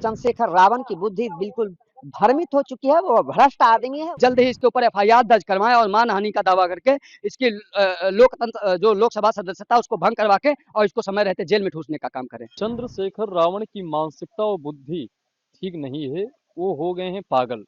चंद्रशेखर रावण की बुद्धि बिल्कुल भ्रमित हो चुकी है, वो भ्रष्ट आदमी है। जल्द ही इसके ऊपर एफआईआर दर्ज करवाएं और मानहानि का दावा करके इसकी लोकतंत्र जो लोकसभा सदस्यता उसको भंग करवा के और इसको समय रहते जेल में ठूसने का काम करें। चंद्रशेखर रावण की मानसिकता और बुद्धि ठीक नहीं है, वो हो गए हैं पागल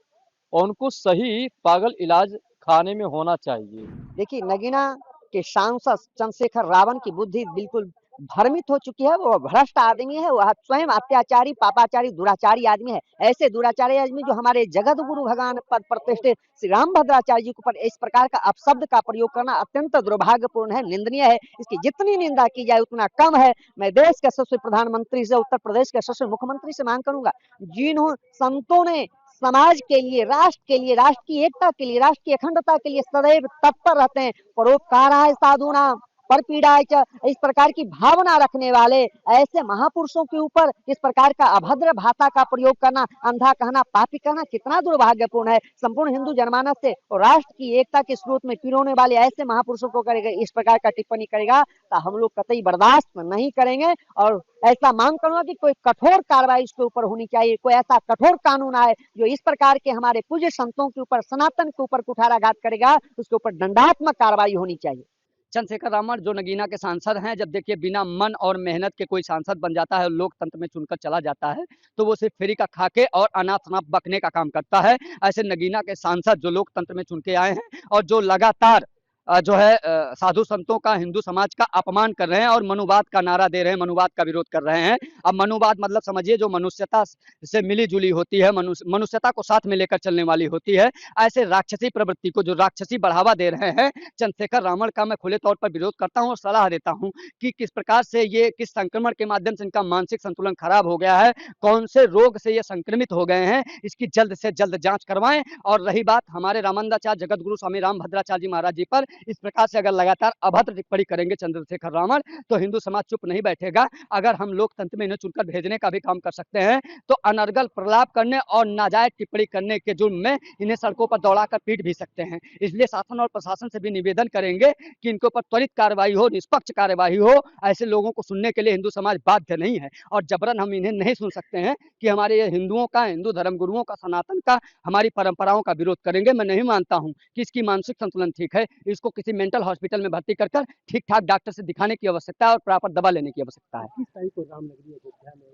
और उनको सही पागल इलाज खाने में होना चाहिए। देखिए, नगीना के सांसद चंद्रशेखर रावण की बुद्धि बिल्कुल भ्रमित हो चुकी है, वो भ्रष्ट आदमी है, वह स्वयं अत्याचारी, पापाचारी, दुराचारी आदमी है। ऐसे दुराचारी आदमी जो हमारे जगत गुरु भगवान पद प्रतिष्ठित श्री रामभद्राचार्य जी के ऊपर इस प्रकार का अपशब्द का प्रयोग करना अत्यंत दुर्भाग्यपूर्ण है, निंदनीय है। इसकी जितनी निंदा की जाए उतना कम है। मैं देश के यशस्वी प्रधानमंत्री से, उत्तर प्रदेश के यशस्वी मुख्यमंत्री से मांग करूंगा, जिन्होंने संतों ने समाज के लिए, राष्ट्र के लिए, राष्ट्र की एकता के लिए, राष्ट्र की अखंडता के लिए सदैव तत्पर रहते हैं, परोपकाराय साधूनां परपीड़ाय च, इस प्रकार की भावना रखने वाले ऐसे महापुरुषों के ऊपर इस प्रकार का अभद्र भाषा का प्रयोग करना, अंधा कहना, पापी कहना कितना दुर्भाग्यपूर्ण है। संपूर्ण हिंदू जनमानस से और राष्ट्र की एकता के स्रोत में पिरोने वाले ऐसे महापुरुषों को करेगा इस प्रकार का टिप्पणी करेगा तो हम लोग कतई बर्दाश्त नहीं करेंगे और ऐसा मांग करूंगा कि कोई कठोर कार्रवाई इसके ऊपर होनी चाहिए। कोई ऐसा कठोर कानून आए जो इस प्रकार के हमारे पूज्य संतों के ऊपर, सनातन के ऊपर कुठाराघात करेगा, उसके ऊपर दंडात्मक कार्रवाई होनी चाहिए। चंद्रशेखर रावण जो नगीना के सांसद हैं, जब देखिए बिना मन और मेहनत के कोई सांसद बन जाता है और लोकतंत्र में चुनकर चला जाता है तो वो सिर्फ फ्री का खा के और अनाप शनाप बकने का काम करता है। ऐसे नगीना के सांसद जो लोकतंत्र में चुन के आए हैं और जो लगातार जो है साधु संतों का, हिंदू समाज का अपमान कर रहे हैं और मनुवाद का नारा दे रहे हैं, मनुवाद का विरोध कर रहे हैं। अब मनुवाद मतलब समझिए जो मनुष्यता से मिली जुली होती है, मनुष्यता को साथ में लेकर चलने वाली होती है। ऐसे राक्षसी प्रवृत्ति को जो राक्षसी बढ़ावा दे रहे हैं चंद्रशेखर रावण का मैं खुले तौर पर विरोध करता हूँ और सलाह देता हूँ कि किस प्रकार से ये, किस संक्रमण के माध्यम से इनका मानसिक संतुलन खराब हो गया है, कौन से रोग से ये संक्रमित हो गए हैं, इसकी जल्द से जल्द जांच करवाएं। और रही बात हमारे रामानंदाचार्य जगत गुरु स्वामी रामभद्राचार्य जी महाराज जी पर, इस प्रकार से अगर लगातार अभद्र टिप्पणी करेंगे चंद्रशेखर रावण तो हिंदू समाज चुप नहीं बैठेगा। अगर हम लोकतंत्र में इन्हें चुनकर भेजने का भी काम कर सकते हैं तो अनर्गल प्रलाप करने और नाजायज टिप्पणी करने के जुर्म में इन्हें सड़कों पर दौड़ाकर पीट भी सकते हैं। इसलिए शासन और प्रशासन से भी निवेदन करेंगे कि इनके ऊपर त्वरित कार्रवाई हो, निष्पक्ष कार्रवाई हो। ऐसे लोगों को सुनने के लिए हिंदू समाज बाध्य नहीं है और जबरन हम इन्हें नहीं सुन सकते हैं कि हमारे हिंदुओं का, हिंदू धर्म गुरुओं का, सनातन का, हमारी परंपराओं का विरोध करेंगे। मैं नहीं मानता हूं कि इसकी मानसिक संतुलन ठीक है। इसको किसी मेंटल हॉस्पिटल में भर्ती कर ठीक ठाक डॉक्टर से दिखाने की आवश्यकता है और प्रॉपर दवा लेने की आवश्यकता है। किस तारीख को रामनगरी अयोध्या में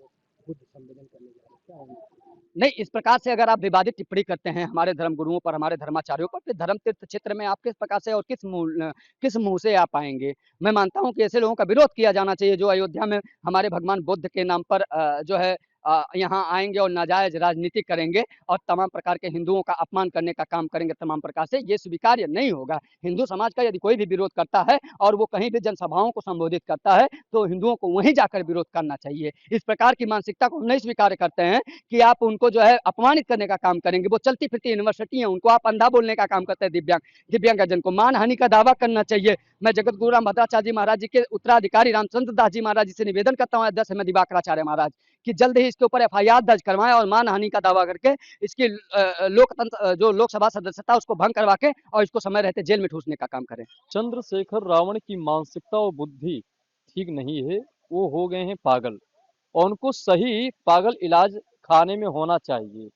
बुद्ध संमेलन करने जा रहे हैं, क्या होगा? नहीं, इस प्रकार से अगर आप विवादित टिप्पणी करते हैं हमारे धर्म गुरुओं पर, हमारे धर्माचार्यों पर, फिर धर्म तीर्थ क्षेत्र में आप किस प्रकार से और किस मुंह से आप आएंगे। मैं मानता हूं कि ऐसे लोगों का विरोध किया जाना चाहिए जो अयोध्या में हमारे भगवान बुद्ध के नाम पर जो है यहाँ आएंगे और नाजायज राजनीति करेंगे और तमाम प्रकार के हिंदुओं का अपमान करने का काम करेंगे। तमाम प्रकार से ये स्वीकार्य नहीं होगा। हिंदू समाज का यदि कोई भी विरोध करता है और वो कहीं भी जनसभाओं को संबोधित करता है तो हिंदुओं को वहीं जाकर विरोध करना चाहिए। इस प्रकार की मानसिकता को हम नहीं स्वीकार करते हैं कि आप उनको जो है अपमानित करने का काम करेंगे। वो चलती फिरती यूनिवर्सिटी है, उनको आप अंधा बोलने का काम करते हैं। दिव्यांगजन को मानहानि का दावा करना चाहिए। मैं जगत गुरु रामभद्राचार्य जी महाराज जी के उत्तराधिकारी रामचंद्र दास जी महाराज जी से निवेदन करता हूँ, अध्यक्ष में दिवाकराचार्य महाराज, कि जल्द ही इसके ऊपर एफआईआर दर्ज करवाएं और मानहानि का दावा करके इसकी लोकतंत्र जो लोकसभा सदस्यता उसको भंग करवा के और इसको समय रहते जेल में ठूसने का काम करें। चंद्रशेखर रावण की मानसिकता और बुद्धि ठीक नहीं है, वो हो गए हैं पागल और उनको सही पागल इलाज खाने में होना चाहिए।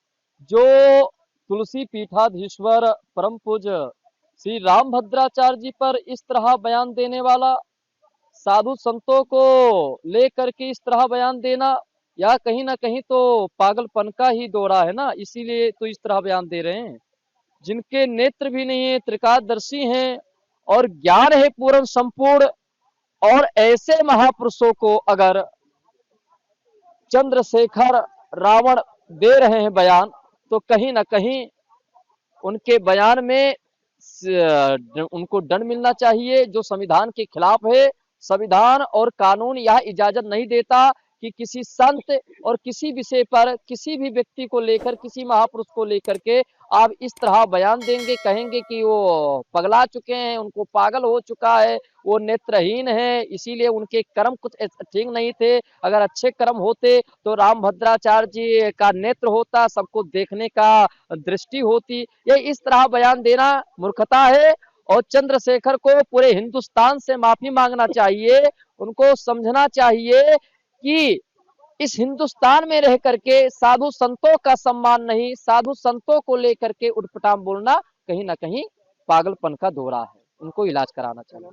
जो तुलसी पीठाधीश्वर परम पूज्य श्री रामभद्राचार्य जी पर इस तरह बयान देने वाला, साधु संतों को लेकर के इस तरह बयान देना, या कहीं ना कहीं तो पागलपन का ही दौरा है ना, इसीलिए तो इस तरह बयान दे रहे हैं। जिनके नेत्र भी नहीं है, त्रिकालदर्शी हैं और ज्ञान है पूर्ण संपूर्ण, और ऐसे महापुरुषों को अगर चंद्रशेखर रावण दे रहे हैं बयान तो कहीं ना कहीं उनके बयान में उनको दंड मिलना चाहिए, जो संविधान के खिलाफ है। संविधान और कानून यह इजाजत नहीं देता कि किसी संत और किसी विषय पर, किसी भी व्यक्ति को लेकर, किसी महापुरुष को लेकर के आप इस तरह बयान देंगे, कहेंगे कि वो पगला चुके हैं, उनको पागल हो चुका है, वो नेत्रहीन है, इसीलिए उनके कर्म कुछ ठीक नहीं थे। अगर अच्छे कर्म होते तो रामभद्राचार्य जी का नेत्र होता, सबको देखने का दृष्टि होती। ये इस तरह बयान देना मूर्खता है और चंद्रशेखर को पूरे हिंदुस्तान से माफी मांगना चाहिए। उनको समझना चाहिए कि इस हिंदुस्तान में रह करके साधु संतों का सम्मान नहीं, साधु संतों को लेकर के उठपटांग बोलना कहीं ना कहीं पागलपन का दौरा है। उनको इलाज कराना चाहिए।